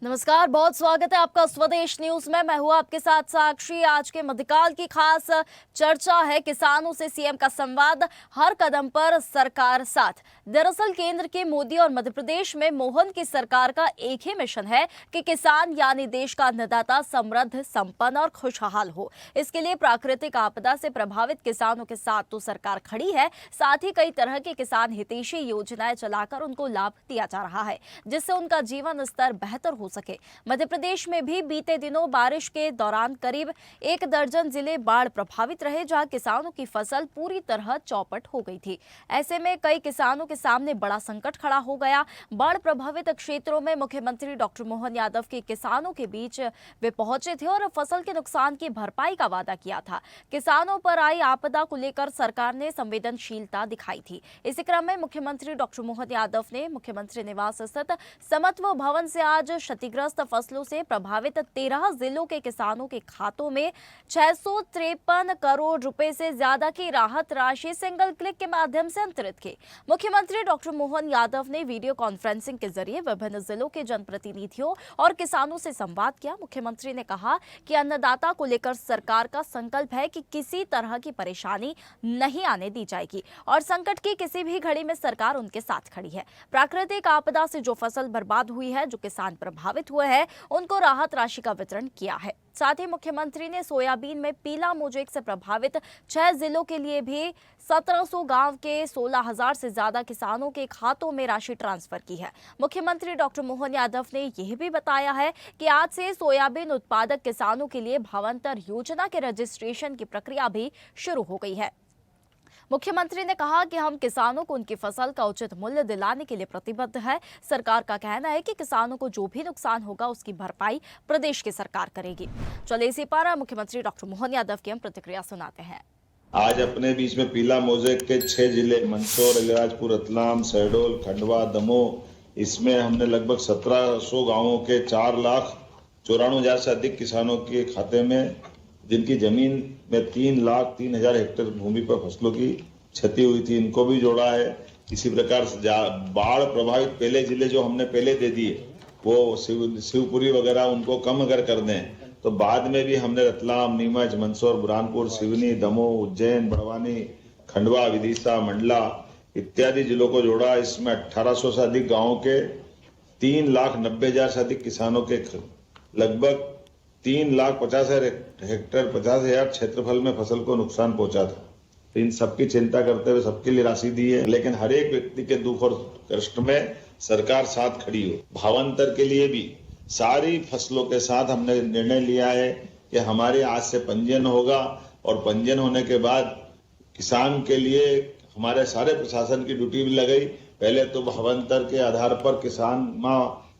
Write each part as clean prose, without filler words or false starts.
नमस्कार, बहुत स्वागत है आपका स्वदेश न्यूज में। मैं हूं आपके साथ साक्षी। आज के मध्यकाल की खास चर्चा है किसानों से सीएम का संवाद, हर कदम पर सरकार साथ। दरअसल केंद्र के मोदी और मध्य प्रदेश में मोहन की सरकार का एक ही मिशन है कि किसान यानी देश का अन्नदाता समृद्ध, संपन्न और खुशहाल हो। इसके लिए प्राकृतिक आपदा से प्रभावित किसानों के साथ तो सरकार खड़ी है, साथ ही कई तरह की किसान हितैषी योजनाएं चलाकर उनको लाभ दिया जा रहा है, जिससे उनका जीवन स्तर बेहतर हो सके। मध्य प्रदेश में भी बीते दिनों बारिश के दौरान करीब 1 दर्जन जिले बाढ़ प्रभावित रहे, जहां किसानों की फसल पूरी तरह चौपट हो गई थी। ऐसे में कई किसानों के सामने बड़ा संकट खड़ा हो गया। बाढ़ प्रभावित क्षेत्रों में मुख्यमंत्री डॉक्टर मोहन यादव के किसानों के बीच वे पहुंचे थे और फसल के नुकसान की भरपाई का वादा किया था। किसानों पर आई आपदा को लेकर सरकार ने संवेदनशीलता दिखाई थी। इसी क्रम में मुख्यमंत्री डॉक्टर मोहन यादव ने मुख्यमंत्री निवास स्थित समत्व भवन से आज क्षतिग्रस्त फसलों से प्रभावित 13 जिलों के किसानों के खातों में 653 करोड़ रुपए से ज्यादा की राहत राशि सिंगल क्लिक के माध्यम से अंतरित की। मुख्यमंत्री डॉक्टर मोहन यादव ने वीडियो कॉन्फ्रेंसिंग के जरिए विभिन्न जिलों के जनप्रतिनिधियों और किसानों से संवाद किया। मुख्यमंत्री ने कहा कि अन्नदाता को लेकर सरकार का संकल्प है कि किसी तरह की परेशानी नहीं आने दी जाएगी और संकट की किसी भी घड़ी में सरकार उनके साथ खड़ी है। प्राकृतिक आपदा से जो फसल बर्बाद हुई है, जो किसान प्रभावित हुए हैं, उनको राहत राशि का वितरण किया है। साथ ही मुख्यमंत्री ने सोयाबीन में पीला मोजेक से प्रभावित 6 जिलों के लिए भी 1700 गांव के 16,000 से ज्यादा किसानों के खातों में राशि ट्रांसफर की है। मुख्यमंत्री डॉक्टर मोहन यादव ने यह भी बताया है कि आज से सोयाबीन उत्पादक किसानों के लिए भावांतर योजना के रजिस्ट्रेशन की प्रक्रिया भी शुरू हो गई है। मुख्यमंत्री ने कहा कि हम किसानों को उनकी फसल का उचित मूल्य दिलाने के लिए प्रतिबद्ध है। सरकार का कहना है कि किसानों को जो भी नुकसान होगा उसकी भरपाई प्रदेश की सरकार करेगी। चलिए इसी पर मुख्यमंत्री डॉक्टर मोहन यादव की हम प्रतिक्रिया सुनाते हैं। आज अपने बीच में पीला मोजेक के 6 जिले मंदसौर, अलीराजपुर, रतलाम, शहडोल, खंडवा, दमोह, इसमें हमने लगभग 1700 गांवों के 4,94,000 से अधिक किसानों के खाते में, जिनकी जमीन में 3,03,000 हेक्टेयर भूमि पर फसलों की क्षति हुई थी, इनको भी जोड़ा है। इसी प्रकार से बाढ़ प्रभावित पहले जिले जो हमने पहले दे दिए, वो शिवपुरी वगैरह, उनको कम अगर कर दें तो बाद में भी हमने रतलाम, नीमच, मंदसौर, बुरहानपुर, सिवनी, दमोह, उज्जैन, बड़वानी, खंडवा, विदिशा, मंडला इत्यादि जिलों को जोड़ा। इसमें 1800 से अधिक गाँव के 3,90,000 से अधिक किसानों के लगभग 3,50,000 हेक्टेयर 50,000 क्षेत्रफल में फसल को नुकसान पहुंचा था। तो इन सबकी चिंता करते हुए सबके लिए राशि दी है, लेकिन हर एक व्यक्ति के दुख और कष्ट में सरकार साथ खड़ी हो। भावांतर के लिए भी सारी फसलों के साथ हमने निर्णय लिया है कि हमारे आज से पंजीयन होगा और पंजीयन होने के बाद किसान के लिए हमारे सारे प्रशासन की ड्यूटी भी लगाई। पहले तो भावांतर के आधार पर किसान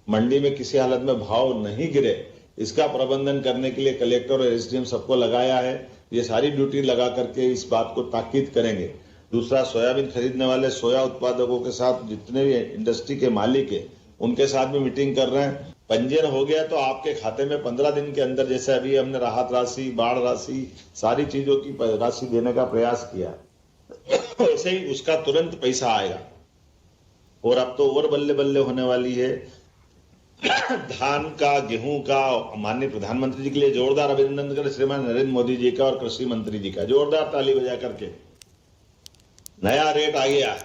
मंडी में किसी हालत में भाव नहीं गिरे, इसका प्रबंधन करने के लिए कलेक्टर और एसडीएम सबको लगाया है। ये सारी ड्यूटी लगा करके इस बात को ताकीद करेंगे। दूसरा, सोयाबीन खरीदने वाले सोया उत्पादकों के साथ जितने भी इंडस्ट्री के मालिक है, उनके साथ भी मीटिंग कर रहे हैं। पंजीयन हो गया तो आपके खाते में 15 दिन के अंदर, जैसे अभी हमने राहत राशि, बाढ़ राशि, सारी चीजों की राशि देने का प्रयास किया, वैसे ही उसका तुरंत पैसा आएगा। और अब तो और बल्ले बल्ले होने वाली है। धान का, गेहूं का माननीय प्रधानमंत्री जी के लिए जोरदार अभिनंदन करें, श्रीमान नरेंद्र मोदी जी का और कृषि मंत्री जी का। जोरदार ताली बजा करके नया रेट आ गया।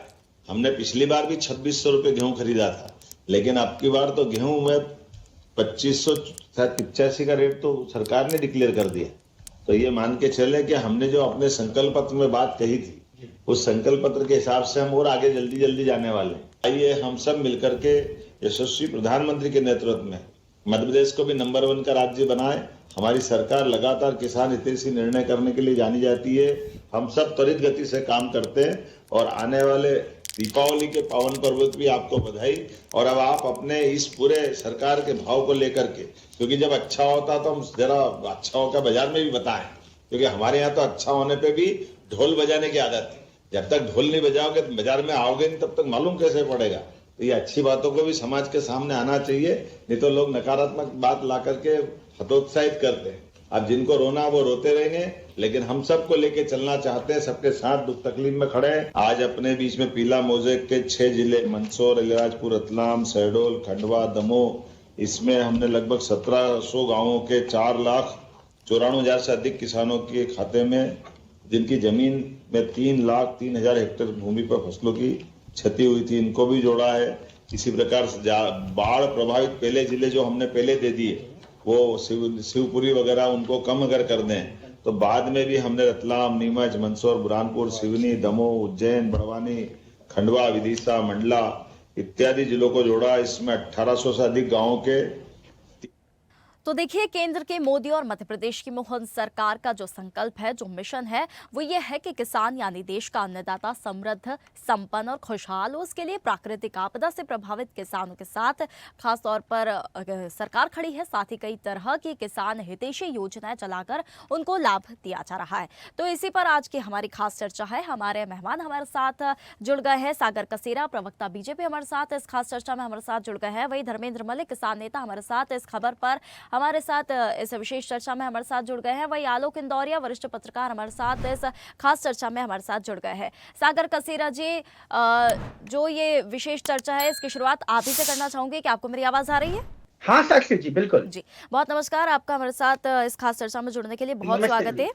हमने पिछली बार भी 2600 रुपए गेहूं खरीदा था, लेकिन अब की बार तो गेहूं में 2585 का रेट तो सरकार ने डिक्लेयर कर दिया। तो ये मान के चले कि हमने जो अपने संकल्प पत्र में बात कही थी, उस संकल्प पत्र के हिसाब से हम और आगे जल्दी जल्दी जाने वाले। आइए हम सब मिलकर के यशस्वी प्रधानमंत्री के नेतृत्व में मध्य प्रदेश को भी नंबर 1 का राज्य बनाए। हमारी सरकार लगातार किसान हितैषी निर्णय करने के लिए जानी जाती है। हम सब त्वरित गति से काम करते हैं और आने वाले दीपावली के पावन पर्व की भी आपको बधाई। और अब आप अपने इस पूरे सरकार के भाव को लेकर के, क्योंकि जब अच्छा होता तो हम जरा अच्छा होकर बाजार में भी बताएं, क्योंकि हमारे यहाँ तो अच्छा होने पे भी ढोल बजाने की आदत है। जब तक ढोल नहीं बजाओगे, बाजार में आओगे नहीं, तब तक मालूम कैसे पड़ेगा। तो ये अच्छी बातों को भी समाज के सामने आना चाहिए, नहीं तो लोग नकारात्मक बात ला करके हतोत्साहित करते हैं। अब जिनको रोना वो रोते रहेंगे, लेकिन हम सबको लेके चलना चाहते हैं, सबके साथ दुख तकलीफ में खड़े हैं। आज अपने बीच में पीला मोजेक के 6 जिले मंदसौर, अलीराजपुर, रतलाम, शहडोल, खंडवा, दमोह, इसमें हमने लगभग 1700 गांवों के 4,94,000 से अधिक किसानों के खाते में, जिनकी जमीन में 3,03,000 हेक्टेयर भूमि पर फसलों की क्षति हुई थी, इनको भी जोड़ा है। इसी प्रकार से बाढ़ प्रभावित पहले जिले जो हमने पहले दे दिए, वो शिवपुरी वगैरह, उनको कम अगर कर दें तो बाद में भी हमने रतलाम, नीमच, मंदसौर, बुरहानपुर, सिवनी, दमोह, उज्जैन, बड़वानी, खंडवा, विदिशा, मंडला इत्यादि जिलों को जोड़ा। इसमें 1800 से अधिक गांवों के। तो देखिए, केंद्र के मोदी और मध्य प्रदेश की मोहन सरकार का जो संकल्प है, जो मिशन है, वो ये है कि किसान यानी देश का अन्नदाता समृद्ध, संपन्न और खुशहाल हो। उसके लिए प्राकृतिक आपदा से प्रभावित किसानों के साथ खास तौर पर सरकार खड़ी है। साथ ही कई तरह की किसान हितैषी योजनाएं चलाकर उनको लाभ दिया जा रहा है। तो इसी पर आज की हमारी खास चर्चा है। हमारे मेहमान हमारे साथ जुड़ गए हैं। सागर कसेरा, प्रवक्ता बीजेपी, हमारे साथ इस खास चर्चा में हमारे साथ जुड़ गए हैं। वही धर्मेंद्र मलिक, किसान नेता, हमारे साथ इस खबर पर हमारे साथ इस विशेष चर्चा में हमारे साथ जुड़ गए हैं। वही आलोक इंदौरिया, वरिष्ठ पत्रकार, हमारे साथ इस खास चर्चा में हमारे साथ जुड़ गए हैं। सागर कसेरा जी, जो ये विशेष चर्चा है, इसकी शुरुआत आप ही से करना चाहूंगी कि आपको मेरी आवाज आ रही है? हाँ साक्षी जी, बिल्कुल जी, बहुत नमस्कार। आपका हमारे साथ इस खास चर्चा में जुड़ने के लिए बहुत स्वागत है।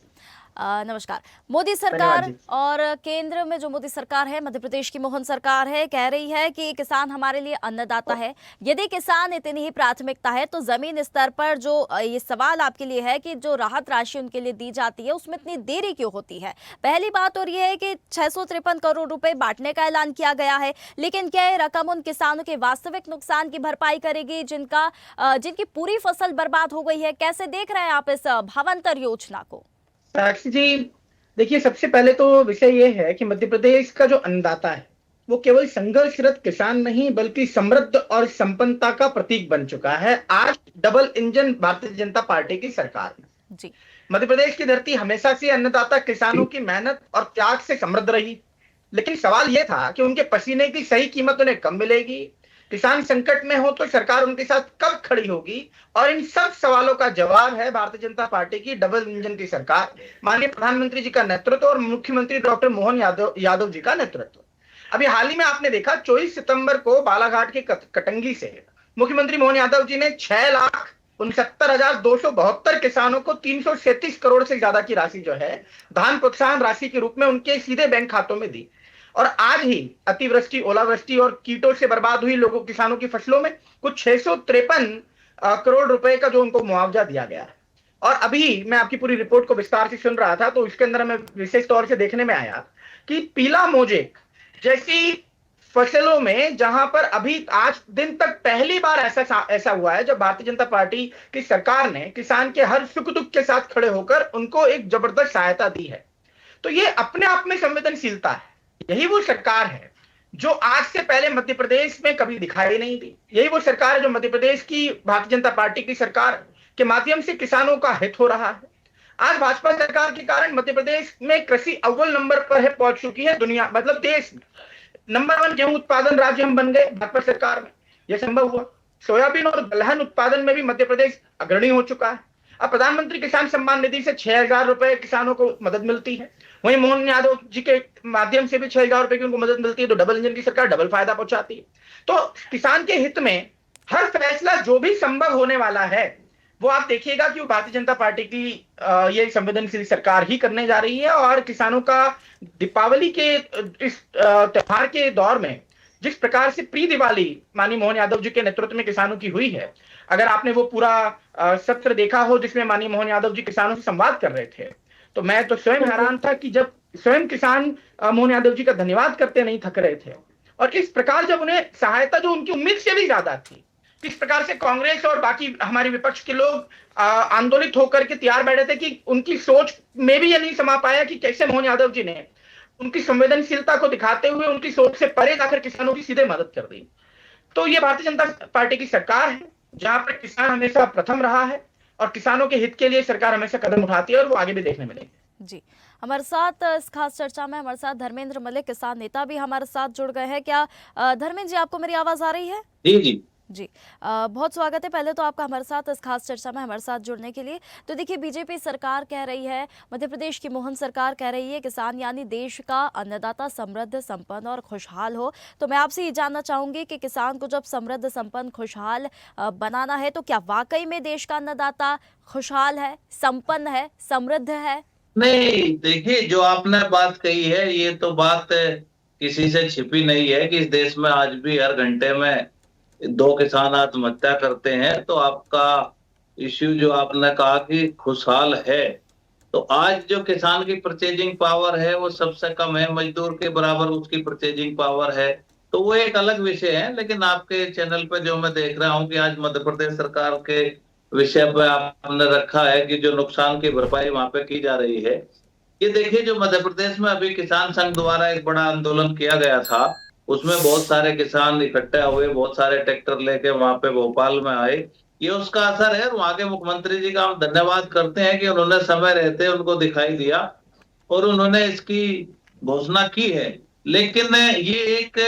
नमस्कार। मोदी सरकार और केंद्र में जो मोदी सरकार है, मध्य प्रदेश की मोहन सरकार है, कह रही है कि किसान हमारे लिए अन्नदाता है। यदि किसान इतनी ही प्राथमिकता है तो जमीन स्तर पर जो ये सवाल आपके लिए है कि जो राहत राशि उनके लिए दी जाती है उसमें इतनी देरी क्यों होती है? पहली बात और ये है कि 653 करोड़ रुपए बांटने का ऐलान किया गया है, लेकिन क्या ये रकम उन किसानों के वास्तविक नुकसान की भरपाई करेगी जिनकी पूरी फसल बर्बाद हो गई है? कैसे देख रहे हैं आप इस भावांतर योजना को? साक्षी जी, देखिए, सबसे पहले तो विषय ये है कि मध्य प्रदेश का जो अन्नदाता है वो केवल संघर्षरत किसान नहीं बल्कि समृद्ध और संपन्नता का प्रतीक बन चुका है आज double engine Bharatiya Janata party की सरकार में। जी, मध्य प्रदेश की धरती हमेशा से अन्नदाता किसानों की मेहनत और त्याग से समृद्ध रही, लेकिन सवाल यह था कि उनके पसीने की सही कीमत उन्हें कब मिलेगी, किसान संकट में हो तो सरकार उनके साथ कब खड़ी होगी। और इन सब सवालों का जवाब है भारतीय जनता पार्टी की डबल इंजन की सरकार, माननीय प्रधानमंत्री जी का नेतृत्व और मुख्यमंत्री डॉक्टर मोहन यादव जी का नेतृत्व। अभी हाल ही में आपने देखा 24 सितंबर को बालाघाट के कटंगी से मुख्यमंत्री मोहन यादव जी ने 6,69,272 किसानों को 337 करोड़ से ज्यादा की राशि जो है धान प्रोत्साहन राशि के रूप में उनके सीधे बैंक खातों में दी। और आज ही अतिवृष्टि, ओलावृष्टि और कीटों से बर्बाद हुई लोगों किसानों की फसलों में कुछ 653 करोड़ रुपए का जो उनको मुआवजा दिया गया है। और अभी मैं आपकी पूरी रिपोर्ट को विस्तार से सुन रहा था तो इसके अंदर हमें विशेष तौर से देखने में आया कि पीला मोजेक जैसी फसलों में, जहां पर अभी आज दिन तक पहली बार ऐसा हुआ है जब भारतीय जनता पार्टी की सरकार ने किसान के हर सुख दुख के साथ खड़े होकर उनको एक जबरदस्त सहायता दी है। तो ये अपने आप में संवेदनशीलता है। यही वो सरकार है जो आज से पहले मध्य प्रदेश में कभी दिखाई नहीं दी। यही वो सरकार है जो मध्य प्रदेश की भारतीय जनता पार्टी की सरकार के माध्यम से किसानों का हित हो रहा है। आज भाजपा सरकार के कारण मध्य प्रदेश में कृषि अव्वल नंबर पर है, पहुंच चुकी है दुनिया, मतलब देश में नंबर 1 गेहूं उत्पादन राज्य हम बन गए भाजपा सरकार में। यह संभव हुआ। सोयाबीन और दलहन उत्पादन में भी मध्य प्रदेश अग्रणी हो चुका है। अब प्रधानमंत्री किसान सम्मान निधि से 6,000 रुपए किसानों को मदद मिलती है। वहीं मोहन यादव जी के माध्यम से भी 6,000 रुपए की उनको मदद मिलती है। तो डबल इंजन की सरकार डबल फायदा पहुंचाती है। तो किसान के हित में हर फैसला जो भी संभव होने वाला है वो आप देखिएगा कि वो भारतीय जनता पार्टी की ये संवेदनशील सरकार ही करने जा रही है। और किसानों का दीपावली के इस त्योहार के दौर में जिस प्रकार से प्री दिवाली माननीय मोहन यादव जी के नेतृत्व में किसानों की हुई है, अगर आपने वो पूरा सत्र देखा हो जिसमें माननीय मोहन यादव जी किसानों से संवाद कर रहे थे, तो मैं तो स्वयं हैरान था कि जब स्वयं किसान मोहन यादव जी का धन्यवाद करते नहीं थक रहे थे। और इस प्रकार जब उन्हें सहायता जो उनकी उम्मीद से भी ज्यादा थी, किस प्रकार से कांग्रेस और बाकी हमारे विपक्ष के लोग आंदोलित होकर के तैयार बैठे थे कि उनकी सोच में भी ये नहीं समा पाया कि कैसे मोहन यादव जी ने उनकी संवेदनशीलता को दिखाते हुए उनकी सोच से परे जाकर किसानों की सीधे मदद कर दी। तो ये भारतीय जनता पार्टी की सरकार है जहां पर किसान हमेशा प्रथम रहा है और किसानों के हित के लिए सरकार हमेशा कदम उठाती है और वो आगे भी देखने मिलेंगे। जी, हमारे साथ इस खास चर्चा में हमारे साथ धर्मेंद्र मलिक, किसान नेता, भी हमारे साथ जुड़ गए हैं। क्या धर्मेंद्र जी, आपको मेरी आवाज आ रही है? जी जी जी बहुत स्वागत है पहले तो आपका हमारे साथ इस खास चर्चा में हमारे साथ जुड़ने के लिए। तो देखिए बीजेपी सरकार कह रही है, मध्य प्रदेश की मोहन सरकार कह रही है किसान यानी देश का अन्नदाता समृद्ध संपन्न और खुशहाल हो। तो मैं आपसे ये जानना चाहूंगी कि किसान को जब समृद्ध संपन्न खुशहाल बनाना है तो क्या वाकई में देश का अन्नदाता खुशहाल है, संपन्न है, समृद्ध है? नहीं, देखिए जो आपने बात कही है ये तो बात किसी से छिपी नहीं है कि इस देश में आज भी हर घंटे में 2 किसान आत्महत्या करते हैं। तो आपका इश्यू जो आपने कहा कि खुशहाल है, तो आज जो किसान की परचेजिंग पावर है वो सबसे कम है, मजदूर के बराबर उसकी परचेजिंग पावर है, तो वो एक अलग विषय है। लेकिन आपके चैनल पे जो मैं देख रहा हूँ कि आज मध्य प्रदेश सरकार के विषय पे आपने रखा है कि जो नुकसान की भरपाई वहां पे की जा रही है। ये देखिए जो मध्य प्रदेश में अभी किसान संघ द्वारा एक बड़ा आंदोलन किया गया था, उसमें बहुत सारे किसान इकट्ठा हुए, बहुत सारे ट्रैक्टर लेके वहां पे भोपाल में आए। ये उसका असर है। वहां के मुख्यमंत्री जी का हम धन्यवाद करते हैं कि उन्होंने समय रहते उनको दिखाई दिया और उन्होंने इसकी घोषणा की है। लेकिन ये एक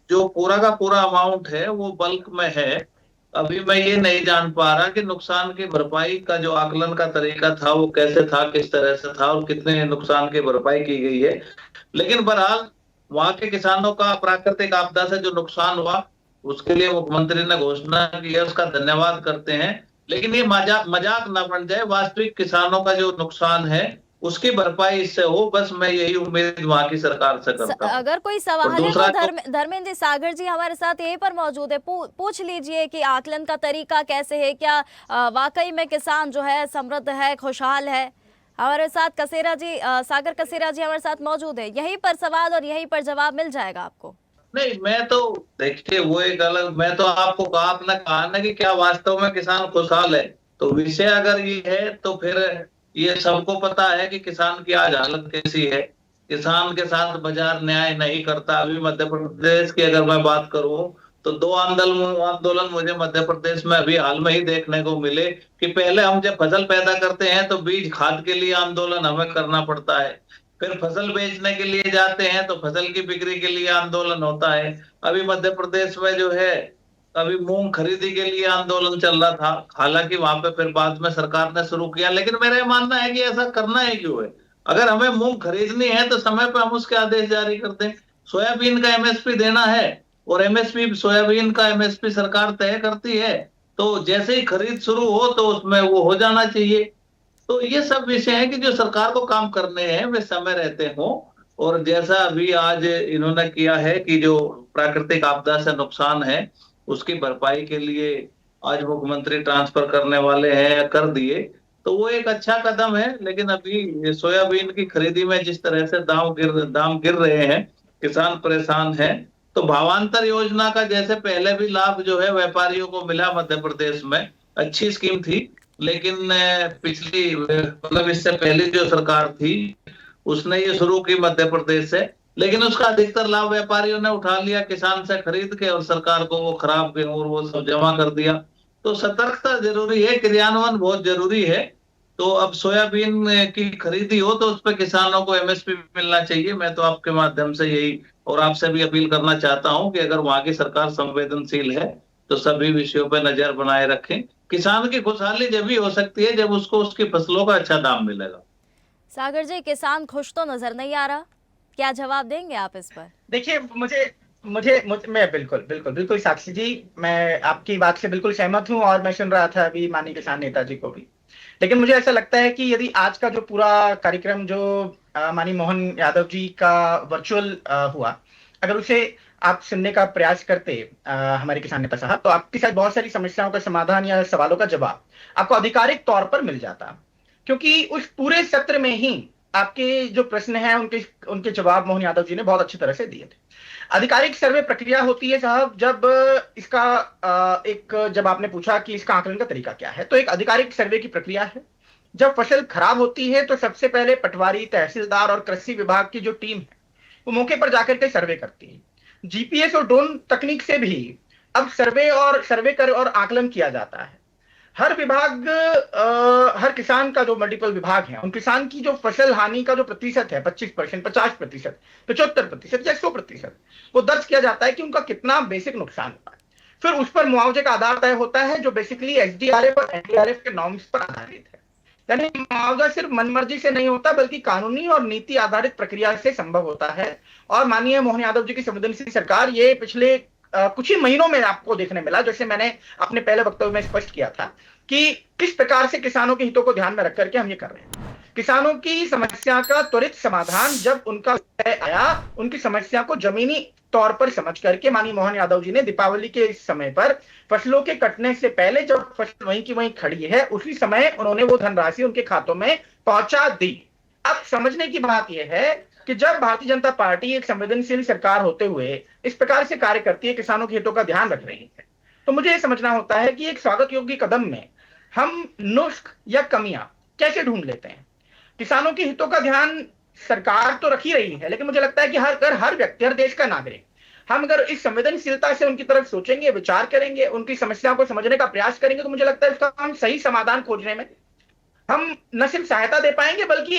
जो पूरा का पूरा अमाउंट है वो बल्क में है। अभी मैं ये नहीं जान पा रहा कि नुकसान की भरपाई का जो आकलन का तरीका था वो कैसे था, किस तरह से था और कितने नुकसान की भरपाई की गई है। लेकिन बहरहाल वहां के किसानों का प्राकृतिक आपदा से जो नुकसान हुआ उसके लिए मुख्यमंत्री ने घोषणा की है, उसका धन्यवाद करते हैं। लेकिन ये मजाक ना बन जाए, वास्तविक किसानों का जो नुकसान है उसकी भरपाई इससे हो, बस मैं यही उम्मीद वहां की सरकार से करता हूं। अगर कोई सवाल है दूसरा तो धर्मेंद्र सागर जी हमारे साथ यहीं पर मौजूद है, पूछ लीजिए कि आकलन का तरीका कैसे है, क्या वाकई में किसान जो है समृद्ध है, खुशहाल है? हमारे साथ कसेरा जी, सागर कसेरा जी हमारे साथ मौजूद है। यहीं पर सवाल और यहीं पर जवाब मिल जाएगा आपको। नहीं, मैं तो देखिए वो एक अलग, मैं तो आपको कहा, आपने कहा ना कि क्या वास्तव में किसान खुशहाल है, तो विषय अगर ये है तो फिर ये सबको पता है कि किसान की आज हालत कैसी है। किसान के साथ बाजार न्याय नहीं करता। अभी मध्य प्रदेश की अगर मैं बात करूं तो 2 आंदोलन मुझे मध्य प्रदेश में अभी हाल में ही देखने को मिले कि पहले हम जब फसल पैदा करते हैं तो बीज खाद के लिए आंदोलन हमें करना पड़ता है, फिर फसल बेचने के लिए जाते हैं तो फसल की बिक्री के लिए आंदोलन होता है। अभी मध्य प्रदेश में जो है अभी मूंग खरीदी के लिए आंदोलन चल रहा था, हालांकि वहां पे फिर बाद में सरकार ने शुरू किया। लेकिन मेरा ये मानना है कि ऐसा करना है क्यों है? अगर हमें मूंग खरीदनी है तो समय पे हम उसके आदेश जारी कर दें। सोयाबीन का एमएसपी देना है और एमएसपी सोयाबीन का एमएसपी सरकार तय करती है, तो जैसे ही खरीद शुरू हो तो उसमें वो हो जाना चाहिए। तो ये सब विषय है कि जो सरकार को काम करने हैं वे समय रहते हों। और जैसा अभी आज इन्होंने किया है कि जो प्राकृतिक आपदा से नुकसान है उसकी भरपाई के लिए आज मुख्यमंत्री ट्रांसफर करने वाले हैं, कर दिए, तो वो एक अच्छा कदम है। लेकिन अभी सोयाबीन की खरीदी में जिस तरह से दाम गिर रहे हैं, किसान परेशान है, तो भावांतर योजना का जैसे पहले भी लाभ जो है व्यापारियों को मिला मध्य प्रदेश में, अच्छी स्कीम थी। लेकिन पिछली मतलब इससे पहले जो सरकार थी उसने ये शुरू की मध्य प्रदेश से, लेकिन उसका अधिकतर लाभ व्यापारियों ने उठा लिया किसान से खरीद के और सरकार को वो खराब गेहूं और वो सब जमा कर दिया। तो सतर्कता जरूरी है, क्रियान्वयन बहुत जरूरी है। तो अब सोयाबीन की खरीदी हो तो उस पर किसानों को एमएसपी मिलना चाहिए। मैं तो आपके माध्यम से यही और आपसे भी अपील करना चाहता हूं कि अगर वहां की सरकार संवेदनशील है तो सभी विषयों पर नजर बनाए रखें। किसान की खुशहाली जब भी हो सकती है जब उसको उसकी फसलों का अच्छा दाम मिलेगा। सागर जी, किसान खुश तो नजर नहीं आ रहा, क्या जवाब देंगे आप इस पर? देखिए मैं बिल्कुल साक्षी जी, मैं आपकी बात से बिल्कुल सहमत हूं और मैं सुन रहा था अभी माननीय किसान नेताजी को भी। लेकिन मुझे ऐसा लगता है कि यदि आज का जो पूरा कार्यक्रम जो माननीय मोहन यादव जी का वर्चुअल हुआ, अगर उसे आप सुनने का प्रयास करते हमारे किसान नेता साहब, तो आपके साथ बहुत सारी समस्याओं का समाधान या सवालों का जवाब आपको आधिकारिक तौर पर मिल जाता। क्योंकि उस पूरे सत्र में ही आपके जो प्रश्न हैं उनके जवाब मोहन यादव जी ने बहुत अच्छी तरह से दिए थे। आधिकारिक सर्वे प्रक्रिया होती है साहब, जब इसका जब आपने पूछा कि इसका आकलन का तरीका क्या है, तो एक आधिकारिक सर्वे की प्रक्रिया है। जब फसल खराब होती है तो सबसे पहले पटवारी, तहसीलदार और कृषि विभाग की जो टीम है वो मौके पर जाकर के सर्वे करती है। जीपीएस और ड्रोन तकनीक से भी अब सर्वे कर और आकलन किया जाता है। हर विभाग हर किसान का जो मल्टीपल विभाग है, उन किसान की जो फसल हानि का जो प्रतिशत है 25%, 50%, 75% या 100%, वो दर्ज किया जाता है कि उनका कितना बेसिक नुकसान हुआ है। फिर उस पर मुआवजे का आधार तय होता है जो बेसिकली एसडीआरएफ और एनडीआरएफ के नॉर्म्स पर आधारित है। यानी मुआवजा सिर्फ मनमर्जी से नहीं होता बल्कि कानूनी और नीति आधारित प्रक्रिया से संभव होता है। और माननीय मोहन यादव जी की संवेदनशील सरकार ये पिछले कुछ ही महीनों में आपको देखने मिला, जैसे मैंने अपने पहले वक्तव्य में स्पष्ट किया था कि किस प्रकार से किसानों के हितों को ध्यान में रख करके हम ये कर रहे हैं। किसानों की समस्या का त्वरित समाधान जब उनका आया, उनकी समस्या को जमीनी तौर पर समझ करके माननीय मोहन यादव जी ने दीपावली के इस समय पर फसलों के कटने से पहले जब फसल वहीं की वहीं खड़ी है, उसी समय उन्होंने वो धनराशि उनके खातों में पहुंचा दी। अब समझने की बात यह है कि जब भारतीय जनता पार्टी एक संवेदनशील सरकार होते हुए इस प्रकार से कार्य करती है, किसानों के हितों का ध्यान रख रही है, तो मुझे यह समझना होता है कि एक स्वागत योग्य कदम में हम नुस्ख या कमियां कैसे ढूंढ लेते हैं। किसानों के हितों का ध्यान सरकार तो रख ही रही है, लेकिन मुझे लगता है कि हर व्यक्ति, हर देश का नागरिक, हम अगर इस संवेदनशीलता से उनकी तरफ सोचेंगे, विचार करेंगे, उनकी समस्याओं को समझने का प्रयास करेंगे, तो मुझे लगता है इसका हम सही समाधान खोजने में हम न सिर्फ सहायता दे पाएंगे बल्कि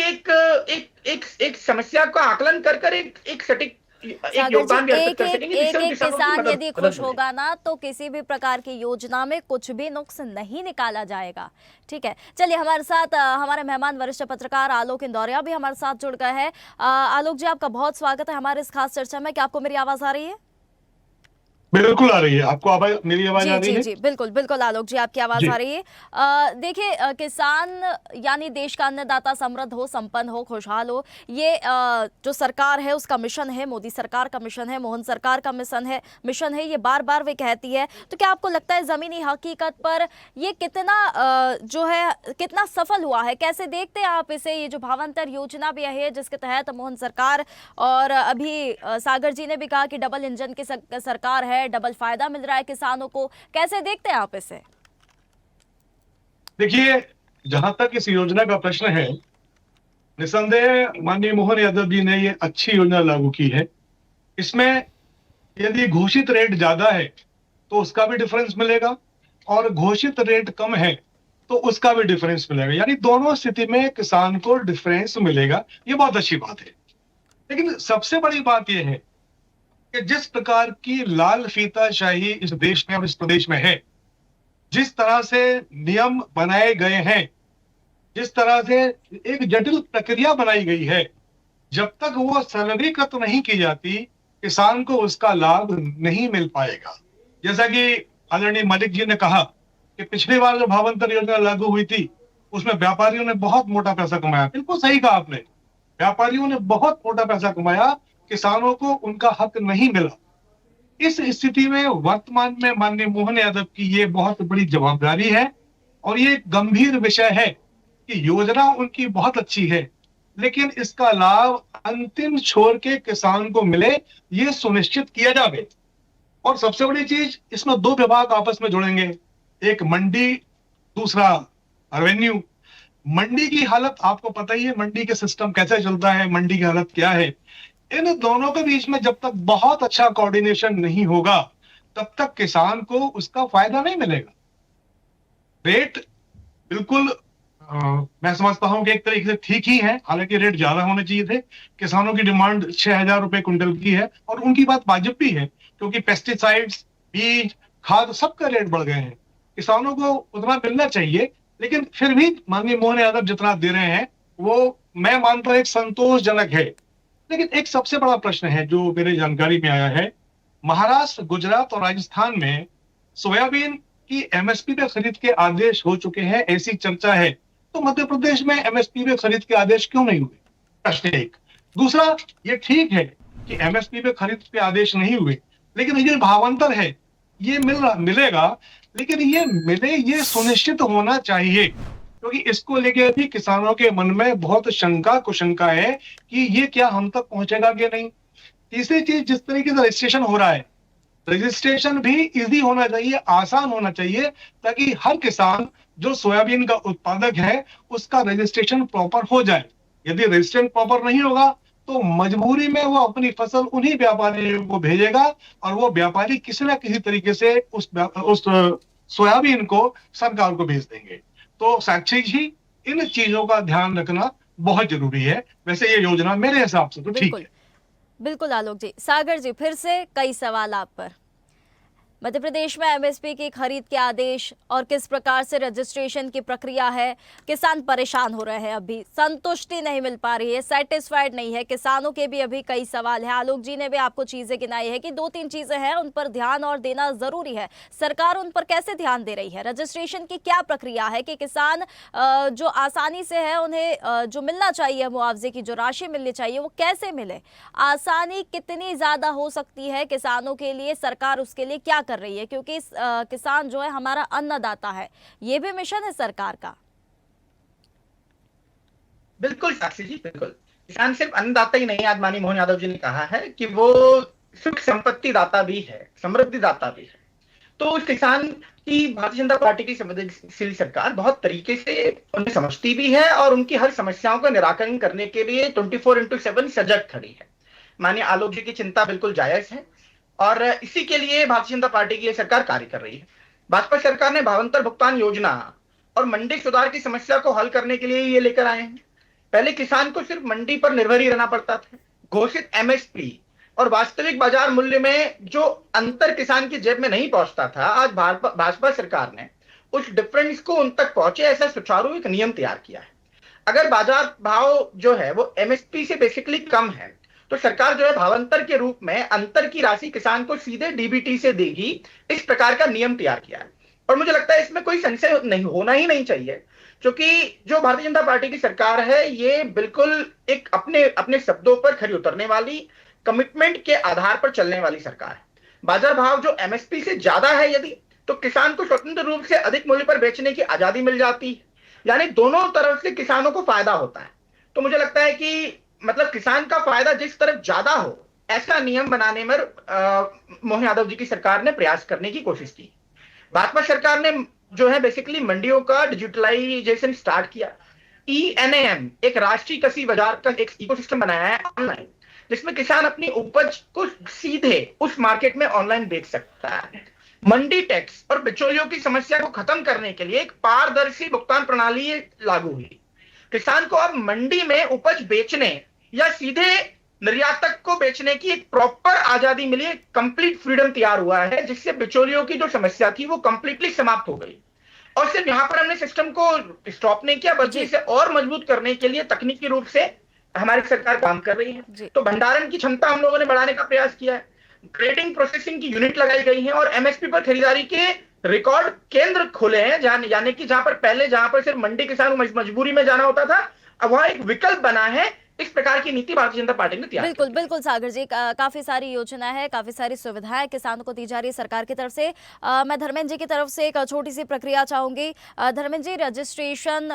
एक समस्या का आकलन कर एक सटीक एक योगदान भी अर्पित कर सकेंगे, जिससे उन किसानों की किसान मदद यदि खुश मिलेगी। होगा ना तो किसी भी प्रकार की योजना में कुछ भी नुक्स नहीं निकाला जाएगा। ठीक है, चलिए हमारे साथ हमारे मेहमान वरिष्ठ पत्रकार आलोक इंदौरिया भी हमारे साथ जुड़ गए हैं। आलोक जी, आपका बहुत स्वागत है हमारे इस खास चर्चा में। क्या आपको मेरी आवाज आ रही है? बिल्कुल आ रही है। आपको आवाज, मेरी आवाज आ रही है? जी बिल्कुल बिल्कुल आलोक जी, आपकी आवाज आ रही है। देखिए, किसान यानी देश का अन्नदाता समृद्ध हो, संपन्न हो, खुशहाल हो, ये जो सरकार है उसका मिशन है, मोदी सरकार का मिशन है, मोहन सरकार का मिशन है, ये बार बार वे कहती है। तो क्या आपको लगता है जमीनी हकीकत पर ये कितना जो है कितना सफल हुआ है? कैसे देखते हैं आप इसे? ये जो भावांतर योजना भी है जिसके तहत मोहन सरकार और अभी सागर जी ने भी कहा कि डबल इंजन की सरकार है, डबल फायदा मिल रहा है किसानों को, कैसे देखते हैं आप इसे? देखिए, जहां तक इस योजना का प्रश्न है, निसंदेह माननीय मोहन यादव जी ने ये अच्छी योजना लागू की है। इसमें यदि घोषित रेट ज्यादा है तो उसका भी डिफरेंस मिलेगा और घोषित रेट कम है तो उसका भी डिफरेंस मिलेगा, यानी दोनों स्थिति में किसान को डिफरेंस मिलेगा। ये बहुत अच्छी बात है। लेकिन सबसे बड़ी बात यह है कि जिस प्रकार की लाल फीताशाही इस देश में और इस प्रदेश में है, जिस तरह से नियम बनाए गए हैं, जिस तरह से एक जटिल प्रक्रिया बनाई गई है, जब तक वो सरलीकृत नहीं की जाती, किसान को उसका लाभ नहीं मिल पाएगा। जैसा कि आदरणीय मलिक जी ने कहा कि पिछली बार जो भावांतर योजना लागू हुई थी उसमें व्यापारियों ने बहुत मोटा पैसा कमाया। बिल्कुल सही कहा आपने, व्यापारियों ने बहुत मोटा पैसा कमाया, किसानों को उनका हक नहीं मिला। इस स्थिति में वर्तमान में माननीय मोहन यादव की ये बहुत बड़ी जवाबदारी है और ये गंभीर विषय है कि योजना उनकी बहुत अच्छी है, लेकिन इसका लाभ अंतिम छोर के किसान को मिले, ये सुनिश्चित किया जाए। और सबसे बड़ी चीज, इसमें दो विभाग आपस में जुड़ेंगे, एक मंडी, दूसरा रेवेन्यू। मंडी की हालत आपको पता ही है, मंडी के सिस्टम कैसे चलता है, मंडी की हालत क्या है। इन दोनों के बीच में जब तक बहुत अच्छा कोऑर्डिनेशन नहीं होगा तब तक किसान को उसका फायदा नहीं मिलेगा। रेट बिल्कुल मैं समझता हूं कि एक तरीके से ठीक ही है, हालांकि रेट ज्यादा होने चाहिए थे। किसानों की डिमांड 6,000 रुपए क्विंटल की है और उनकी बात वाजिब भी है, क्योंकि पेस्टिसाइड्स, बीज, खाद सबका रेट बढ़ गए हैं। किसानों को उतना मिलना चाहिए, लेकिन फिर भी माननीय मोहन यादव जितना दे रहे हैं वो मैं मानता हूं एक संतोषजनक है। लेकिन एक सबसे बड़ा प्रश्न है जो मेरे जानकारी में आया है, महाराष्ट्र, गुजरात और राजस्थान में सोयाबीन की एमएसपी पे खरीद के आदेश हो चुके हैं, ऐसी चर्चा है। तो मध्य प्रदेश में एमएसपी पे खरीद के आदेश क्यों नहीं हुए? प्रश्न एक। दूसरा, ये ठीक है कि एमएसपी पे खरीद के आदेश नहीं हुए, लेकिन ये भावांतर है, ये मिलेगा, लेकिन ये मिले ये सुनिश्चित होना चाहिए, क्योंकि इसको लेके भी किसानों के मन में बहुत शंका कुशंका है कि ये क्या हम तक पहुंचेगा कि नहीं। तीसरी चीज, जिस तरीके से रजिस्ट्रेशन हो रहा है, रजिस्ट्रेशन भी इजी होना चाहिए, आसान होना चाहिए, ताकि हर किसान जो सोयाबीन का उत्पादक है उसका रजिस्ट्रेशन प्रॉपर हो जाए। यदि रजिस्ट्रेशन प्रॉपर नहीं होगा तो मजबूरी में वो अपनी फसल उन्हीं व्यापारियों को भेजेगा और वो व्यापारी किसी ना किसी तरीके से उस सोयाबीन को सरकार को भेज देंगे। तो साक्षी जी, इन चीजों का ध्यान रखना बहुत जरूरी है। वैसे ये योजना मेरे हिसाब से तो ठीक है। बिल्कुल आलोक जी। सागर जी, फिर से कई सवाल आप पर। मध्य प्रदेश में एमएसपी की खरीद के आदेश और किस प्रकार से रजिस्ट्रेशन की प्रक्रिया है, किसान परेशान हो रहे हैं, अभी संतुष्टि नहीं मिल पा रही है, सेटिस्फाइड नहीं है, किसानों के भी अभी कई सवाल हैं। आलोक जी ने भी आपको चीजें गिनाई है कि 2-3 चीजें हैं, उन पर ध्यान और देना जरूरी है। सरकार उन पर कैसे ध्यान दे रही है? रजिस्ट्रेशन की क्या प्रक्रिया है कि किसान जो आसानी से है उन्हें जो मिलना चाहिए, मुआवजे की जो राशि मिलनी चाहिए वो कैसे मिले? आसानी कितनी ज्यादा हो सकती है किसानों के लिए? सरकार उसके लिए क्या कर रही है, क्योंकि किसान जो है हमारा अन्नदाता है, ये भी मिशन है सरकार का। बिल्कुल साक्षी जी, बिल्कुल। किसान सिर्फ अन्नदाता ही नहीं, आज माननीय मोहन यादव जी ने कहा है कि वो सुख संपत्ति दाता भी है, समृद्धि दाता भी है। तो उस किसान की भारतीय जनता पार्टी की संवेदनशील सरकार बहुत तरीके से उन्हें समझती भी है और उनकी हर समस्याओं का निराकरण करने के लिए 24/7 सजग खड़ी है। माननीय आलोक जी की चिंता बिल्कुल जायज है और इसी के लिए भारतीय जनता पार्टी की सरकार कार्य कर रही है। भाजपा सरकार ने भावांतर भुगतान योजना और मंडी सुधार की समस्या को हल करने के लिए ये लेकर आए हैं। पहले किसान को सिर्फ मंडी पर निर्भर ही रहना पड़ता था। घोषित एमएसपी और वास्तविक बाजार मूल्य में जो अंतर किसान की जेब में नहीं पहुंचता था, आज भाजपा सरकार ने उस डिफरेंस को उन तक पहुंचे ऐसा सुचारू एक नियम तैयार किया है। अगर बाजार भाव जो है वो एमएसपी से बेसिकली कम है तो सरकार जो है भावांतर के रूप में अंतर की राशि किसान को सीधे डीबीटी से देगी। इस प्रकार का नियम तैयार किया है और मुझे लगता है इसमें कोई संशय नहीं होना ही नहीं चाहिए, क्योंकि जो भारतीय जनता पार्टी की सरकार है ये बिल्कुल एक अपने शब्दों पर खरी उतरने वाली, कमिटमेंट के आधार पर चलने वाली सरकार है। बाजार भाव जो एमएसपी से ज्यादा है यदि, तो किसान को स्वतंत्र रूप से अधिक मूल्य पर बेचने की आजादी मिल जाती है, यानी दोनों तरफ से किसानों को फायदा होता है। तो मुझे लगता है कि मतलब किसान का फायदा जिस तरफ ज्यादा हो ऐसा नियम बनाने में मोहन यादव जी की सरकार ने प्रयास करने की कोशिश की। भाजपा सरकार ने जो है बेसिकली मंडियों का डिजिटलाइजेशन स्टार्ट किया। ENAM एक राष्ट्रीय कृषि बाजार का एक इकोसिस्टम बनाया है ऑनलाइन, जिसमें किसान अपनी उपज को सीधे उस मार्केट में ऑनलाइन बेच सकता है। मंडी टैक्स और बिचौलियों की समस्या को खत्म करने के लिए एक पारदर्शी भुगतान प्रणाली लागू हुई। किसान को अब मंडी में उपज बेचने या सीधे निर्यातक को बेचने की एक प्रॉपर आजादी मिली, कंप्लीट फ्रीडम तैयार हुआ है, जिससे बिचौलियों की जो समस्या थी वो कंप्लीटली समाप्त हो गई। और सिर्फ यहां पर हमने सिस्टम को स्टॉप नहीं किया, बल्कि इसे और मजबूत करने के लिए तकनीकी रूप से हमारी सरकार काम कर रही है। तो भंडारण की क्षमता हम लोगों ने बढ़ाने का प्रयास किया है, ग्रेडिंग प्रोसेसिंग की यूनिट लगाई गई है और एमएसपी पर खरीदारी के रिकॉर्ड केंद्र खोले हैं, यानी कि जहां पर सिर्फ मंडी किसान मजबूरी में जाना होता था, अब वहां एक विकल्प बना है। इस प्रकार की नीति भारतीय जनता पार्टी ने तैयार बिल्कुल बिल्कुल सागर जी, काफी सारी योजना है, काफी सारी सुविधाएं किसानों को दी जा रही है सरकार की तरफ से। मैं धर्मेंद्र जी की तरफ से एक छोटी सी प्रक्रिया चाहूंगी। धर्मेंद्र जी, रजिस्ट्रेशन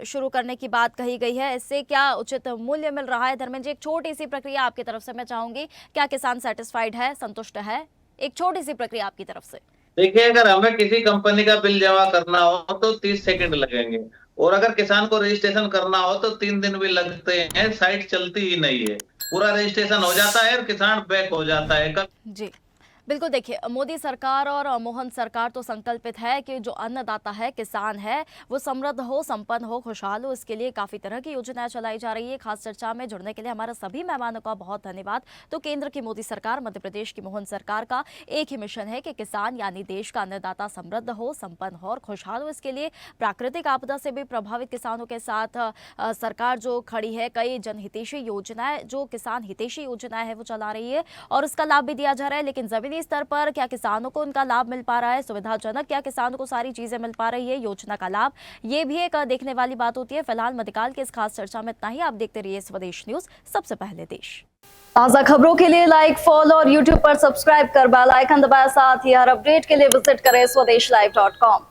शुरू करने की बात कही गई है, इससे क्या उचित मूल्य मिल रहा है? धर्मेंद्र जी, एक छोटी सी प्रक्रिया आपकी तरफ से मैं चाहूंगी, क्या किसान सेटिस्फाइड है, संतुष्ट है? एक छोटी सी प्रक्रिया आपकी तरफ से। देखिए, अगर हमें किसी कंपनी का बिल जमा करना हो तो 30 सेकंड लगेंगे और अगर किसान को रजिस्ट्रेशन करना हो तो 3 दिन भी लगते हैं, साइट चलती ही नहीं है, पूरा रजिस्ट्रेशन हो जाता है और किसान बैक हो जाता है। जी बिल्कुल, देखिए मोदी सरकार और मोहन सरकार तो संकल्पित है कि जो अन्नदाता है, किसान है, वो समृद्ध हो, संपन्न हो, खुशहाल हो। इसके लिए काफ़ी तरह की योजनाएं चलाई जा रही है। खास चर्चा में जुड़ने के लिए हमारे सभी मेहमानों का बहुत धन्यवाद। तो केंद्र की मोदी सरकार, मध्य प्रदेश की मोहन सरकार का एक ही मिशन है कि किसान यानी देश का अन्नदाता समृद्ध हो, संपन्न हो और खुशहाल हो। इसके लिए प्राकृतिक आपदा से भी प्रभावित किसानों के साथ सरकार जो खड़ी है, कई जनहितैषी योजनाएं, जो किसान हितैषी योजनाएं है वो चला रही है और उसका लाभ भी दिया जा रहा है। लेकिन जमीनी स्तर पर क्या किसानों को उनका लाभ मिल पा रहा है? सुविधाजनक क्या किसानों को सारी चीजें मिल पा रही है, योजना का लाभ? ये भी एक देखने वाली बात होती है। फिलहाल मध्यकाल की इस खास चर्चा में इतना ही। आप देखते रहिए स्वदेश न्यूज, सबसे पहले देश। ताजा खबरों के लिए लाइक, फॉलो और यूट्यूब पर सब्सक्राइब कर बेल आइकन दबाएं। साथ ही हर अपडेट के लिए विजिट करें swedeshlive.com।